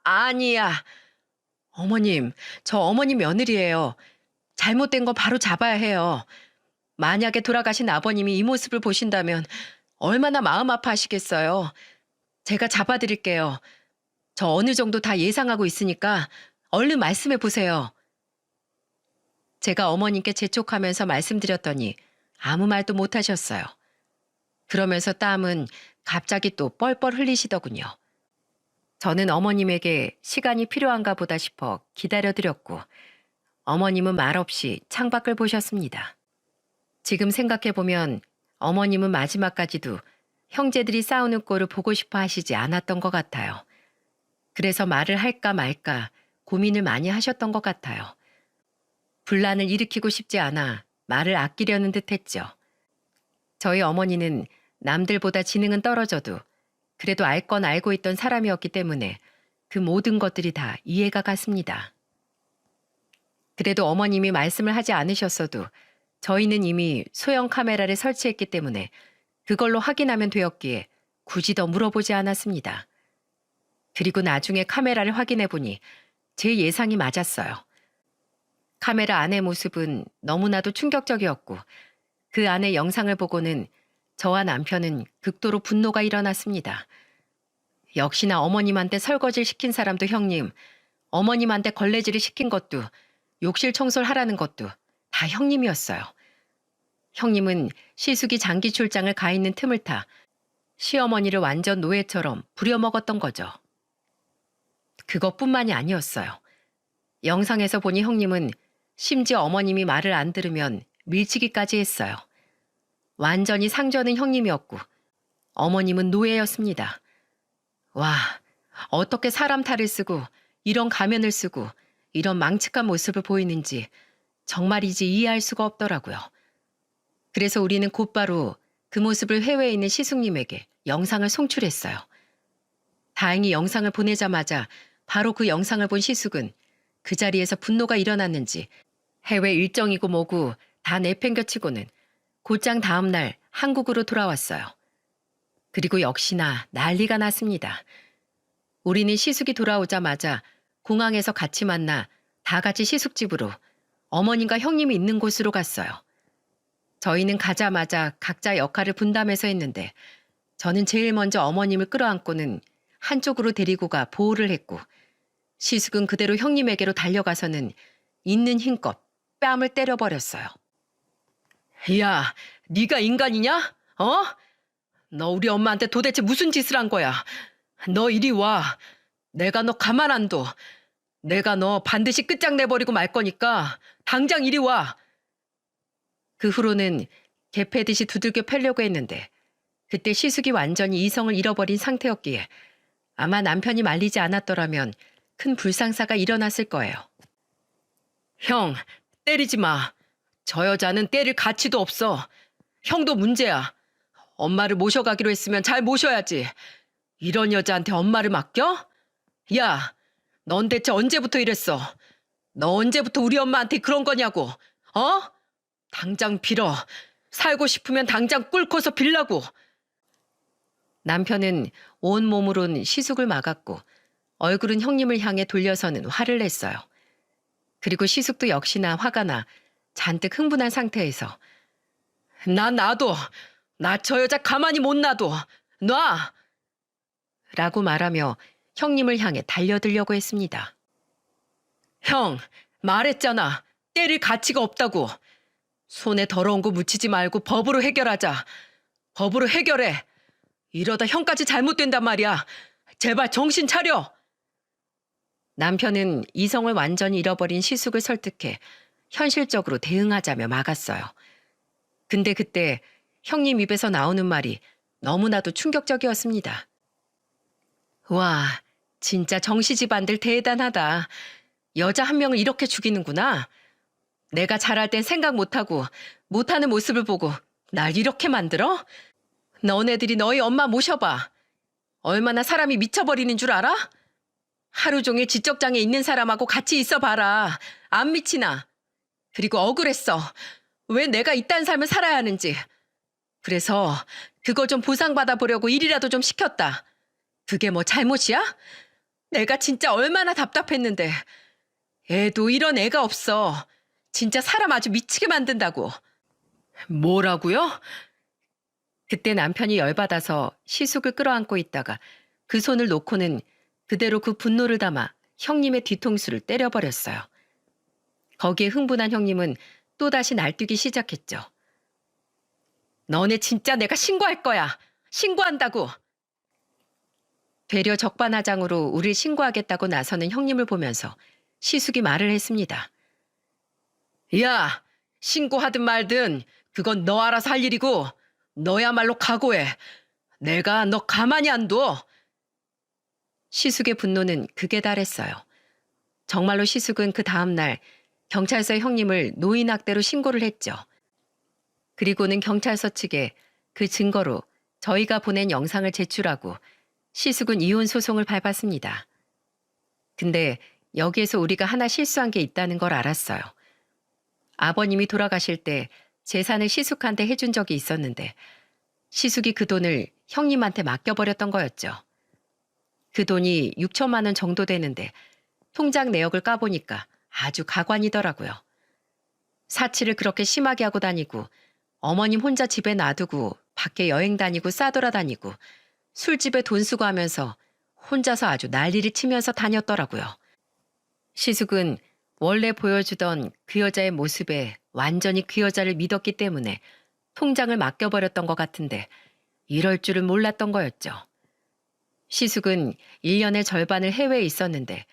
S1: 아니야. 어머님, 저 어머니 며느리예요. 잘못된 거 바로 잡아야 해요. 만약에 돌아가신 아버님이 이 모습을 보신다면 얼마나 마음 아파하시겠어요. 제가 잡아드릴게요. 저 어느 정도 다 예상하고 있으니까 얼른 말씀해 보세요. 제가 어머님께 재촉하면서 말씀드렸더니 아무 말도 못 하셨어요. 그러면서 땀은 갑자기 또 뻘뻘 흘리시더군요. 저는 어머님에게 시간이 필요한가 보다 싶어 기다려드렸고 어머님은 말없이 창밖을 보셨습니다. 지금 생각해보면 어머님은 마지막까지도 형제들이 싸우는 꼴을 보고 싶어 하시지 않았던 것 같아요. 그래서 말을 할까 말까 고민을 많이 하셨던 것 같아요. 분란을 일으키고 싶지 않아 말을 아끼려는 듯 했죠. 저희 어머니는 남들보다 지능은 떨어져도 그래도 알 건 알고 있던 사람이었기 때문에 그 모든 것들이 다 이해가 갔습니다. 그래도 어머님이 말씀을 하지 않으셨어도 저희는 이미 소형 카메라를 설치했기 때문에 그걸로 확인하면 되었기에 굳이 더 물어보지 않았습니다. 그리고 나중에 카메라를 확인해 보니 제 예상이 맞았어요. 카메라 안의 모습은 너무나도 충격적이었고 그 안의 영상을 보고는 저와 남편은 극도로 분노가 일어났습니다. 역시나 어머님한테 설거지를 시킨 사람도 형님, 어머님한테 걸레질을 시킨 것도, 욕실 청소를 하라는 것도 다 형님이었어요. 형님은 시숙이 장기 출장을 가 있는 틈을 타 시어머니를 완전 노예처럼 부려먹었던 거죠. 그것뿐만이 아니었어요. 영상에서 보니 형님은 심지어 어머님이 말을 안 들으면 밀치기까지 했어요. 완전히 상전은 형님이었고 어머님은 노예였습니다. 와, 어떻게 사람 탈을 쓰고 이런 가면을 쓰고 이런 망측한 모습을 보이는지 정말이지 이해할 수가 없더라고요. 그래서 우리는 곧바로 그 모습을 해외에 있는 시숙님에게 영상을 송출했어요. 다행히 영상을 보내자마자 바로 그 영상을 본 시숙은 그 자리에서 분노가 일어났는지 해외 일정이고 뭐고 다 내팽겨치고는 곧장 다음 날 한국으로 돌아왔어요. 그리고 역시나 난리가 났습니다. 우리는 시숙이 돌아오자마자 공항에서 같이 만나 다 같이 시숙집으로 어머님과 형님이 있는 곳으로 갔어요. 저희는 가자마자 각자 역할을 분담해서 했는데 저는 제일 먼저 어머님을 끌어안고는 한쪽으로 데리고 가 보호를 했고 시숙은 그대로 형님에게로 달려가서는 있는 힘껏 뺨을 때려버렸어요. 야, 네가 인간이냐? 어? 너 우리 엄마한테 도대체 무슨 짓을 한 거야? 너 이리 와. 내가 너 가만 안 둬. 내가 너 반드시 끝장내버리고 말 거니까 당장 이리 와. 그 후로는 개패듯이 두들겨 패려고 했는데 그때 시숙이 완전히 이성을 잃어버린 상태였기에 아마 남편이 말리지 않았더라면 큰 불상사가 일어났을 거예요. 형, 때리지 마. 저 여자는 때릴 가치도 없어. 형도 문제야. 엄마를 모셔가기로 했으면 잘 모셔야지. 이런 여자한테 엄마를 맡겨? 야, 넌 대체 언제부터 이랬어? 너 언제부터 우리 엄마한테 그런 거냐고? 어? 당장 빌어. 살고 싶으면 당장 꿇고서 빌라고. 남편은 온몸으론 시숙을 막았고 얼굴은 형님을 향해 돌려서는 화를 냈어요. 그리고 시숙도 역시나 화가 나 잔뜩 흥분한 상태에서 나 놔둬. 나 저 여자 가만히 못 놔둬. 놔! 라고 말하며 형님을 향해 달려들려고 했습니다. 형, 말했잖아. 때릴 가치가 없다고. 손에 더러운 거 묻히지 말고 법으로 해결하자. 법으로 해결해. 이러다 형까지 잘못된단 말이야. 제발 정신 차려. 남편은 이성을 완전히 잃어버린 시숙을 설득해 현실적으로 대응하자며 막았어요. 근데 그때 형님 입에서 나오는 말이 너무나도 충격적이었습니다. 와, 진짜 정씨 집안들 대단하다. 여자 한 명을 이렇게 죽이는구나. 내가 잘할 땐 생각 못하고 못하는 모습을 보고 날 이렇게 만들어? 너네들이 너희 엄마 모셔봐. 얼마나 사람이 미쳐버리는 줄 알아? 하루 종일 지적장애 있는 사람하고 같이 있어봐라. 안 미치나? 그리고 억울했어. 왜 내가 이딴 삶을 살아야 하는지. 그래서 그거 좀 보상받아 보려고 일이라도 좀 시켰다. 그게 뭐 잘못이야? 내가 진짜 얼마나 답답했는데. 애도 이런 애가 없어. 진짜 사람 아주 미치게 만든다고. 뭐라고요? 그때 남편이 열받아서 시숙을 끌어안고 있다가 그 손을 놓고는 그대로 그 분노를 담아 형님의 뒤통수를 때려버렸어요. 거기에 흥분한 형님은 또다시 날뛰기 시작했죠. 너네 진짜 내가 신고할 거야. 신고한다고. 되려 적반하장으로 우릴 신고하겠다고 나서는 형님을 보면서 시숙이 말을 했습니다. 야, 신고하든 말든 그건 너 알아서 할 일이고 너야말로 각오해. 내가 너 가만히 안 둬. 시숙의 분노는 극에 달했어요. 정말로 시숙은 그 다음 날 경찰서에 형님을 노인학대로 신고를 했죠. 그리고는 경찰서 측에 그 증거로 저희가 보낸 영상을 제출하고 시숙은 이혼 소송을 밟았습니다. 근데 여기에서 우리가 하나 실수한 게 있다는 걸 알았어요. 아버님이 돌아가실 때 재산을 시숙한테 해준 적이 있었는데 시숙이 그 돈을 형님한테 맡겨버렸던 거였죠. 그 돈이 6천만 원 정도 되는데 통장 내역을 까보니까 아주 가관이더라고요. 사치를 그렇게 심하게 하고 다니고 어머님 혼자 집에 놔두고 밖에 여행 다니고 싸돌아다니고 술집에 돈 쓰고 하면서 혼자서 아주 난리를 치면서 다녔더라고요. 시숙은 원래 보여주던 그 여자의 모습에 완전히 그 여자를 믿었기 때문에 통장을 맡겨버렸던 것 같은데 이럴 줄은 몰랐던 거였죠. 시숙은 1년의 절반을 해외에 있었는데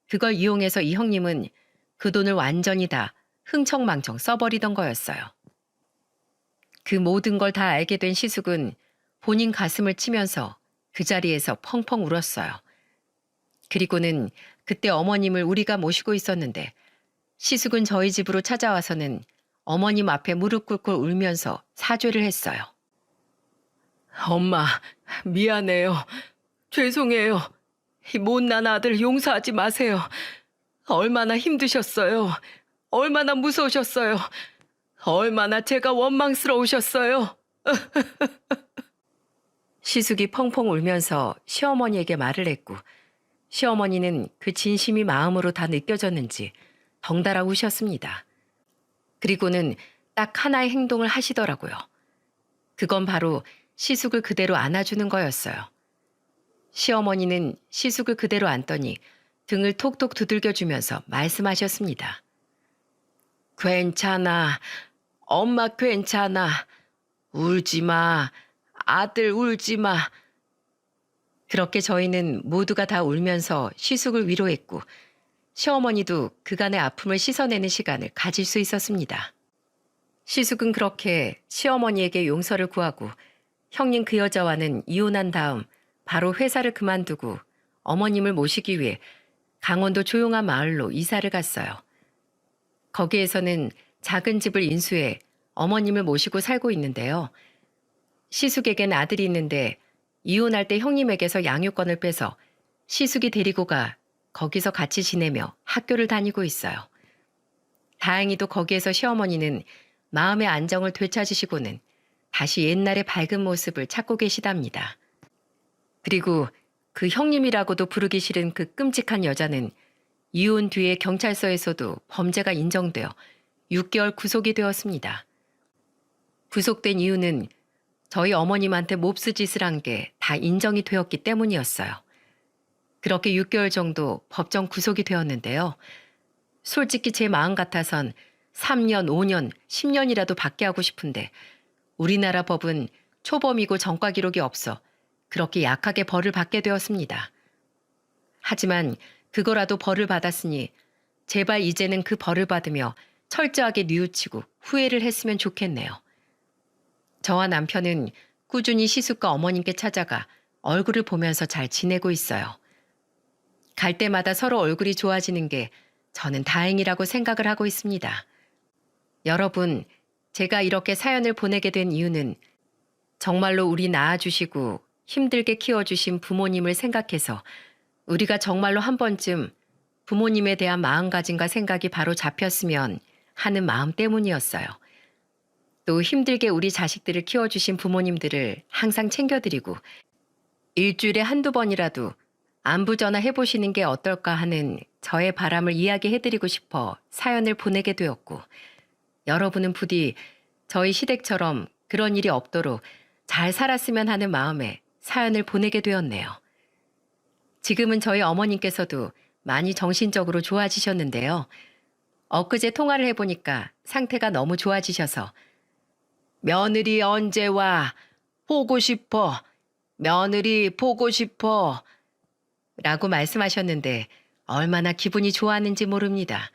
S1: 그걸 이용해서 이 형님은 그 돈을 완전히 다 흥청망청 써버리던 거였어요. 그 모든 걸 다 알게 된 시숙은 본인 가슴을 치면서 그 자리에서 펑펑 울었어요. 그리고는 그때 어머님을 우리가 모시고 있었는데 시숙은 저희 집으로 찾아와서는 어머님 앞에 무릎 꿇고 울면서 사죄를 했어요. 엄마, 미안해요. 죄송해요. 이 못난 아들 용서하지 마세요. 얼마나 힘드셨어요. 얼마나 무서우셨어요. 얼마나 제가 원망스러우셨어요. 시숙이 펑펑 울면서 시어머니에게 말을 했고 시어머니는 그 진심이 마음으로 다 느껴졌는지 덩달아 우셨습니다. 그리고는 딱 하나의 행동을 하시더라고요. 그건 바로 시숙을 그대로 안아주는 거였어요. 시어머니는 시숙을 그대로 안더니 등을 톡톡 두들겨주면서 말씀하셨습니다. 괜찮아. 엄마 괜찮아. 울지 마. 아들 울지 마. 그렇게 저희는 모두가 다 울면서 시숙을 위로했고 시어머니도 그간의 아픔을 씻어내는 시간을 가질 수 있었습니다. 시숙은 그렇게 시어머니에게 용서를 구하고 형님 그 여자와는 이혼한 다음 바로 회사를 그만두고 어머님을 모시기 위해 강원도 조용한 마을로 이사를 갔어요. 거기에서는 작은 집을 인수해 어머님을 모시고 살고 있는데요. 시숙에겐 아들이 있는데 이혼할 때 형님에게서 양육권을 빼서 시숙이 데리고 가 거기서 같이 지내며 학교를 다니고 있어요. 다행히도 거기에서 시어머니는 마음의 안정을 되찾으시고는 다시 옛날의 밝은 모습을 찾고 계시답니다. 그리고 그 형님이라고도 부르기 싫은 그 끔찍한 여자는 이혼 뒤에 경찰서에서도 범죄가 인정되어 6개월 구속이 되었습니다. 구속된 이유는 저희 어머님한테 몹쓸 짓을 한 게 다 인정이 되었기 때문이었어요. 그렇게 6개월 정도 법정 구속이 되었는데요. 솔직히 제 마음 같아선 3년, 5년, 10년이라도 받게 하고 싶은데 우리나라 법은 초범이고 전과 기록이 없어 그렇게 약하게 벌을 받게 되었습니다. 하지만 그거라도 벌을 받았으니 제발 이제는 그 벌을 받으며 철저하게 뉘우치고 후회를 했으면 좋겠네요. 저와 남편은 꾸준히 시숙과 어머님께 찾아가 얼굴을 보면서 잘 지내고 있어요. 갈 때마다 서로 얼굴이 좋아지는 게 저는 다행이라고 생각을 하고 있습니다. 여러분, 제가 이렇게 사연을 보내게 된 이유는 정말로 우리 낳아주시고 힘들게 키워주신 부모님을 생각해서 우리가 정말로 한 번쯤 부모님에 대한 마음가짐과 생각이 바로 잡혔으면 하는 마음 때문이었어요. 또 힘들게 우리 자식들을 키워주신 부모님들을 항상 챙겨드리고 일주일에 한두 번이라도 안부 전화 해보시는 게 어떨까 하는 저의 바람을 이야기해드리고 싶어 사연을 보내게 되었고 여러분은 부디 저희 시댁처럼 그런 일이 없도록 잘 살았으면 하는 마음에 사연을 보내게 되었네요. 지금은 저희 어머님께서도 많이 정신적으로 좋아지셨는데요. 엊그제 통화를 해보니까 상태가 너무 좋아지셔서 며느리 언제 와? 보고 싶어. 며느리 보고 싶어. 라고 말씀하셨는데 얼마나 기분이 좋았는지 모릅니다.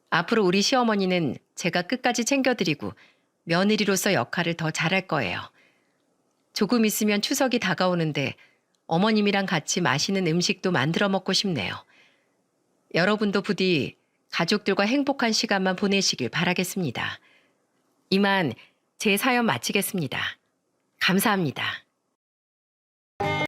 S1: 앞으로 우리 시어머니는 제가 끝까지 챙겨드리고 며느리로서 역할을 더 잘할 거예요. 조금 있으면 추석이 다가오는데 어머님이랑 같이 맛있는 음식도 만들어 먹고 싶네요. 여러분도 부디 가족들과 행복한 시간만 보내시길 바라겠습니다. 이만 제 사연 마치겠습니다. 감사합니다.